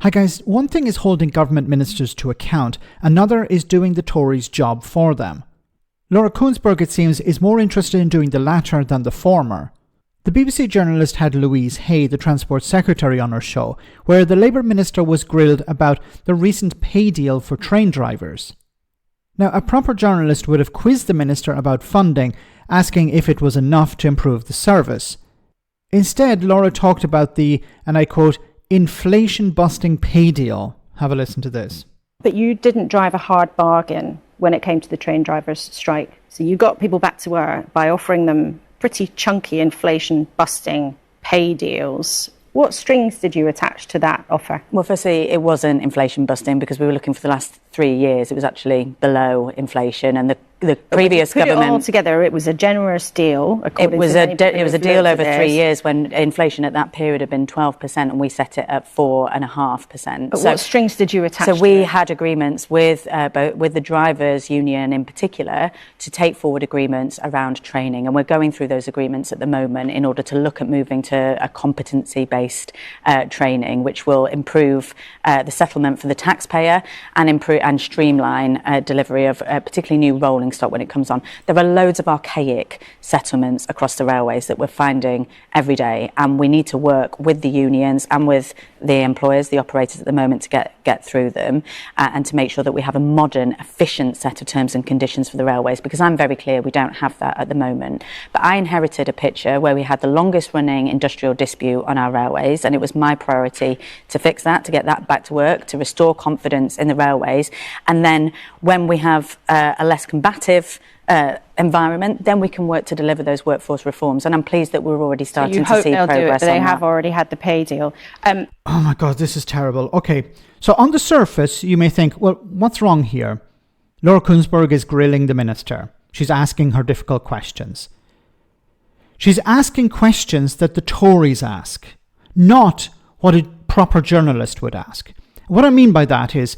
Hi guys, one thing is holding government ministers to account, another is doing the Tories' job for them. Laura Kuenssberg, it seems, is more interested in doing the latter than the former. The BBC journalist had Louise Haigh, the Transport Secretary, on her show, where the Labour Minister was grilled about the recent pay deal for train drivers. Now, a proper journalist would have quizzed the Minister about funding, asking if it was enough to improve the service. Instead, Laura talked about the, and I quote, inflation-busting pay deal. Have a listen to this. But you didn't drive a hard bargain when it came to the train drivers' strike. So you got people back to work by offering them pretty chunky inflation-busting pay deals. What strings did you attach to that offer? Well, firstly, it wasn't inflation-busting because we were looking for the last 3 years. It was actually below inflation, and the previous government. It all together, it was a generous deal. It was a deal over 3 years when inflation at that period had been 12%, and we set it at 4.5%. But what strings did you attach? So we had agreements with the drivers' union in particular to take forward agreements around training, and we're going through those agreements at the moment in order to look at moving to a competency-based training, which will improve the settlement for the taxpayer and improve and streamline delivery of particularly new rolling stock when it comes on. There are loads of archaic settlements across the railways that we're finding every day, and we need to work with the unions and with the employers, the operators at the moment, to get through them and to make sure that we have a modern, efficient set of terms and conditions for the railways, because I'm very clear we don't have that at the moment. But I inherited a picture where we had the longest running industrial dispute on our railways, and it was my priority to fix that, to get that back to work, to restore confidence in the railways. And then when we have a less combative environment, then we can work to deliver those workforce reforms. And I'm pleased that we're already starting to see progress on that. You hope they'll do it, but they have already had the pay deal. Oh my God, this is terrible. Okay, so on the surface, you may think, well, what's wrong here? Laura Kuenssberg is grilling the minister. She's asking her difficult questions. She's asking questions that the Tories ask, not what a proper journalist would ask. What I mean by that is,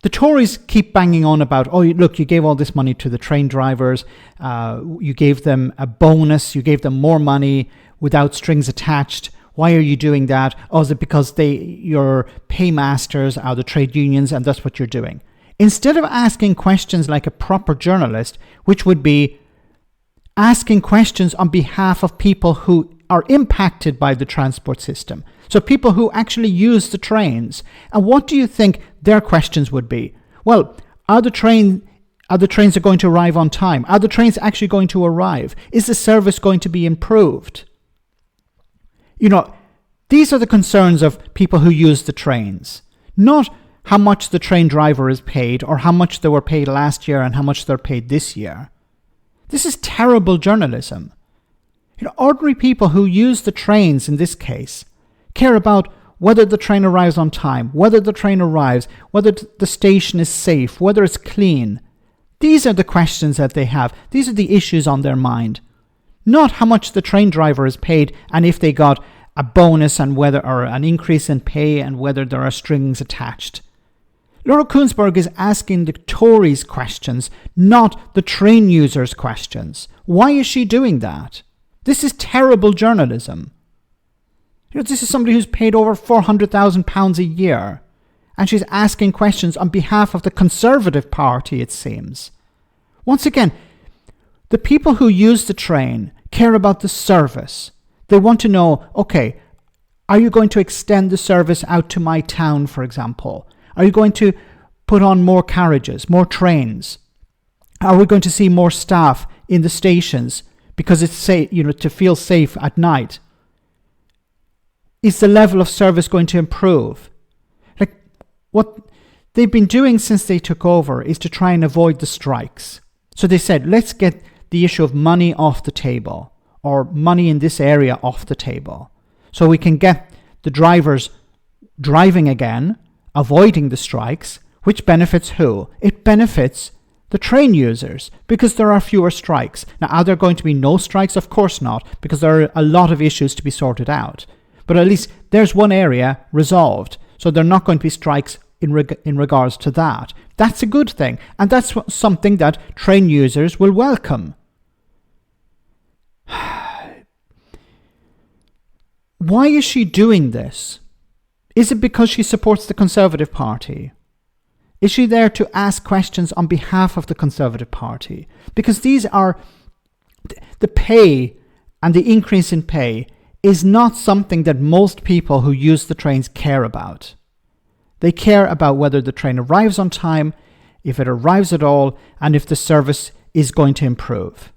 the Tories keep banging on about, oh, look, you gave all this money to the train drivers, you gave them a bonus, you gave them more money without strings attached. Why are you doing that? Oh, is it because your paymasters are the trade unions and that's what you're doing? Instead of asking questions like a proper journalist, which would be asking questions on behalf of people who are impacted by the transport system. So people who actually use the trains. And what do you think their questions would be? Well, are the trains going to arrive on time? Are the trains actually going to arrive? Is the service going to be improved? You know, these are the concerns of people who use the trains, not how much the train driver is paid or how much they were paid last year and how much they're paid this year. This is terrible journalism. You know, ordinary people who use the trains in this case care about whether the train arrives on time, whether the train arrives, whether the station is safe, whether it's clean. These are the questions that they have. These are the issues on their mind. Not how much the train driver is paid and if they got a bonus and whether or an increase in pay and whether there are strings attached. Laura Kuenssberg is asking the Tories questions, not the train users' questions. Why is she doing that? This is terrible journalism. You know, this is somebody who's paid over £400,000 a year, and she's asking questions on behalf of the Conservative Party, it seems. Once again, the people who use the train care about the service. They want to know, okay, are you going to extend the service out to my town, for example? Are you going to put on more carriages, more trains? Are we going to see more staff in the stations because it's safe, you know, to feel safe at night? Is the level of service going to improve? Like, what they've been doing since they took over is to try and avoid the strikes. So they said, let's get the issue of money off the table, or money in this area off the table, so we can get the drivers driving again, avoiding the strikes, which benefits who? It benefits the train users, because there are fewer strikes. Now, are there going to be no strikes? Of course not, because there are a lot of issues to be sorted out. But at least there's one area resolved. So there are not going to be strikes in regards to that. That's a good thing. And that's something that train users will welcome. Why is she doing this? Is it because she supports the Conservative Party? Is she there to ask questions on behalf of the Conservative Party? Because these are the pay, and the increase in pay is not something that most people who use the trains care about. They care about whether the train arrives on time, if it arrives at all, and if the service is going to improve.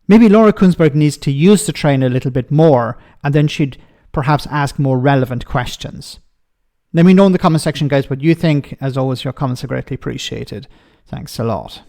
Maybe Laura Kuenssberg needs to use the train a little bit more, and then she'd perhaps ask more relevant questions. Let me know in the comment section, guys, what you think. As always, your comments are greatly appreciated. Thanks a lot.